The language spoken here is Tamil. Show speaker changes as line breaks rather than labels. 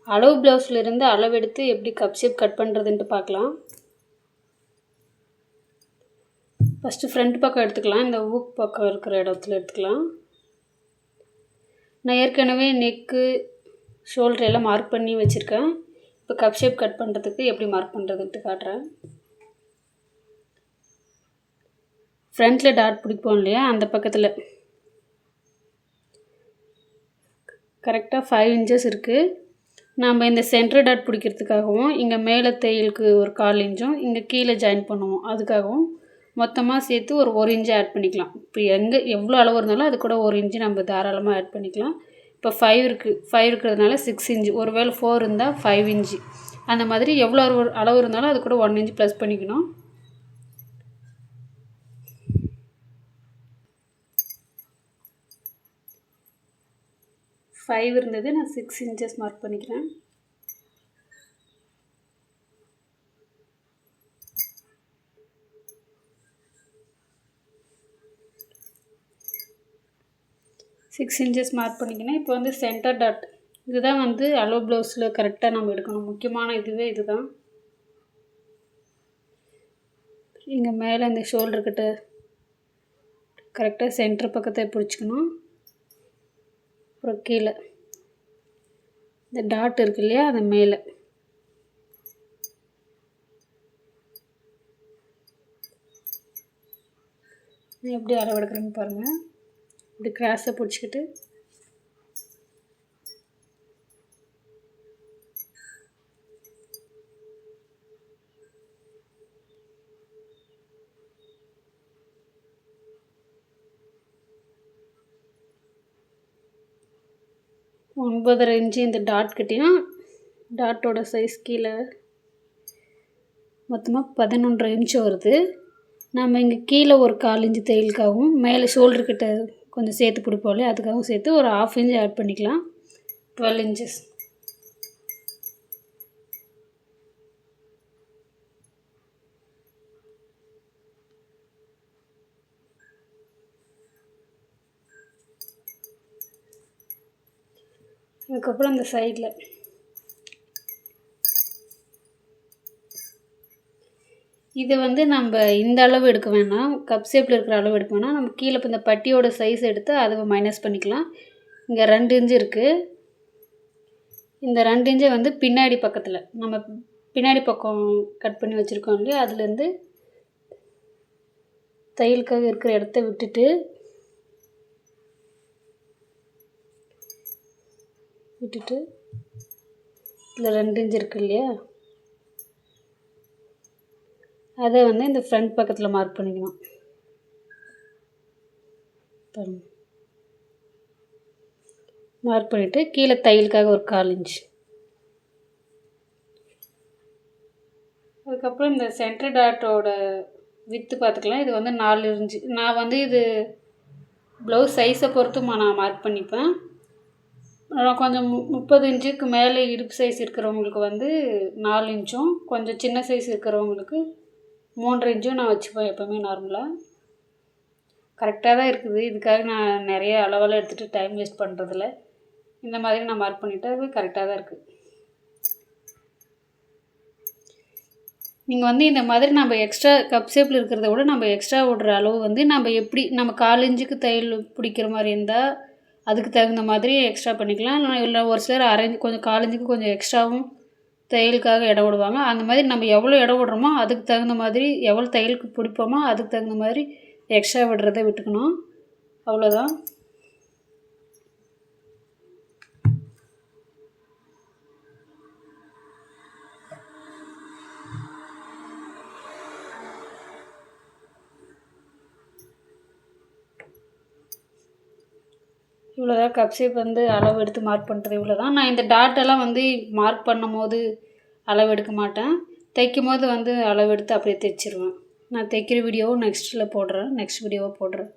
அளவு ப்ளவுஸில் இருந்து அளவெடுத்து எப்படி கப் ஷேப் கட் பண்ணுறதுன்ட்டு பார்க்கலாம். ஃபஸ்ட்டு ஃப்ரண்ட் பக்கம் எடுத்துக்கலாம். இந்த ஊக் பக்கம் இருக்கிற இடத்துல எடுத்துக்கலாம். நான் ஏற்கனவே நெக்கு ஷோல்டர் எல்லாம் மார்க் பண்ணி வச்சுருக்கேன். இப்போ கப் ஷேப் கட் பண்ணுறதுக்கு எப்படி மார்க் பண்ணுறதுன்ட்டு காட்டுறேன். ஃப்ரண்ட்டில் டாட் பிடிப்போம் இல்லையா, அந்த பக்கத்தில் கரெக்டாக 5 inches இருக்குது. நம்ம இந்த சென்டர் டாட் பிடிக்கிறதுக்காகவும் இங்கே மேலே தையலுக்கு ஒரு 1/4 inch இங்கே கீழே ஜாயின் பண்ணுவோம். அதுக்காகவும் மொத்தமாக சேர்த்து ஒரு 1 inch ஆட் பண்ணிக்கலாம். இப்போ எவ்வளோ அளவு இருந்தாலும் அது கூட 1 inch நம்ம தாராளமாக ஆட் பண்ணிக்கலாம். இப்போ 5 இருக்குது, 5 இருக்கிறதுனால 6 inch. ஒருவேளை 4 இருந்தால் 5 inch. அந்த மாதிரி எவ்வளோ அளவு இருந்தாலும் அது கூட 1 inch ப்ளஸ் பண்ணிக்கணும். ஃபைவ் இருந்தது, நான் 6 inches மார்க் பண்ணிக்கிறேன். சிக்ஸ் இன்ச்சஸ் மார்க் பண்ணிக்கணும். இப்போ வந்து சென்டர் டாட் இதுதான் வந்து அளவு ப்ளவுஸில் கரெக்டாக நம்ம எடுக்கணும். முக்கியமான இதுவே இதுதான். இங்கே மேலே இந்த ஷோல்டர்கிட்ட கரெக்டாக சென்டர் பக்கத்தை பிடிச்சிக்கணும். அப்புறம் கீழே இந்த டாட் இருக்கு இல்லையா, அது மேலே எப்படி அளவு எடுக்கிறேன்னு பாருங்கள். இப்படி கிராஸை பிடிச்சிக்கிட்டு ஒன்பதரை இன்ச்சு இந்த டாட் கிட்டேயும் டாட்டோட சைஸ் கீழே மொத்தமாக 11.5 inch வருது. நம்ம இங்கே கீழே ஒரு 1/4 inch தையலுக்காகவும் மேலே ஷோல்டர்கிட்ட கொஞ்சம் சேர்த்து பிடிப்போம்லே, அதுக்காகவும் சேர்த்து ஒரு 1/2 inch ஆட் பண்ணிக்கலாம். 12 inches. அதுக்கப்புறம் அந்த சைடில் இதை வந்து நம்ம இந்த அளவு எடுக்க வேணாம், கப் ஷேப்பில் இருக்கிற அளவு எடுக்க வேணாம். நம்ம கீழே இப்போ இந்த பட்டியோட சைஸ் எடுத்து அதை மைனஸ் பண்ணிக்கலாம். இங்கே 2 inch இருக்குது. இந்த 2 inch வந்து பின்னாடி பக்கத்தில் நம்ம பின்னாடி பக்கம் கட் பண்ணி வச்சுருக்கோம் இல்லையா, அதுலேருந்து தையலுக்காக இருக்கிற இடத்த விட்டுட்டு இதில் 2 inch இருக்கு இல்லையா, அதை வந்து இந்த ஃப்ரண்ட் பக்கத்தில் மார்க் பண்ணிக்கணும். மார்க் பண்ணிவிட்டு கீழே தையலுக்காக ஒரு 1/4 inch. அதுக்கப்புறம் இந்த சென்டர் டாட்டோட வித்து பார்த்துக்கலாம். இது வந்து 4 inch. நான் வந்து இது ப்ளவுஸ் சைஸை பொறுத்து நான் மார்க் பண்ணிப்பேன். கொஞ்சம் 30 inchக்கு மேலே இடுப்பு சைஸ் இருக்கிறவங்களுக்கு வந்து 4 inchம், கொஞ்சம் சின்ன சைஸ் இருக்கிறவங்களுக்கு 3 inchம் நான் வச்சுப்பேன் எப்போவுமே நார்மலாக. கரெக்டாக தான் இருக்குது. இதுக்காக நான் நிறைய அளவெல்லாம் எடுத்துகிட்டு டைம் வேஸ்ட் பண்ணுறதில்ல. இந்த மாதிரி நான் மார்க் பண்ணிவிட்டு அது கரெக்டாக தான் இருக்குது. நீங்கள் வந்து இந்த மாதிரி நம்ம எக்ஸ்ட்ரா கப் ஷேப்பில் இருக்கிறத விட நம்ம எக்ஸ்ட்ரா விடுற அளவு வந்து நம்ம எப்படி நம்ம 1/4 inchக்கு தையல் பிடிக்கிற மாதிரி இருந்தால் அதுக்கு தகுந்த மாதிரி எக்ஸ்ட்ரா பண்ணிக்கலாம். இல்லை ஒரு சிலர் கொஞ்சம் 1/4 inchக்கு கொஞ்சம் எக்ஸ்ட்ராவும் தையலுக்காக இடம் விடுவாங்க. அந்த மாதிரி நம்ம எவ்வளோ இடம் விடுறோமோ அதுக்கு தகுந்த மாதிரி, எவ்வளோ தையலுக்கு பிடிப்போமோ அதுக்கு தகுந்த மாதிரி எக்ஸ்ட்ரா விடுறதை விட்டுக்கணும். அவ்வளோதான். இவ்வளோதான் கப் ஷேப் வந்து அளவு எடுத்து மார்க் பண்ணுறது இவ்வளோதான். நான் இந்த டாட்டெல்லாம் வந்து மார்க் பண்ணும் போது அளவு எடுக்க மாட்டேன். தைக்கும் போது வந்து அளவு எடுத்து அப்படியே தைச்சிருவேன். நான் தைக்கிற வீடியோவும் நெக்ஸ்ட் வீடியோவை போடுறேன்.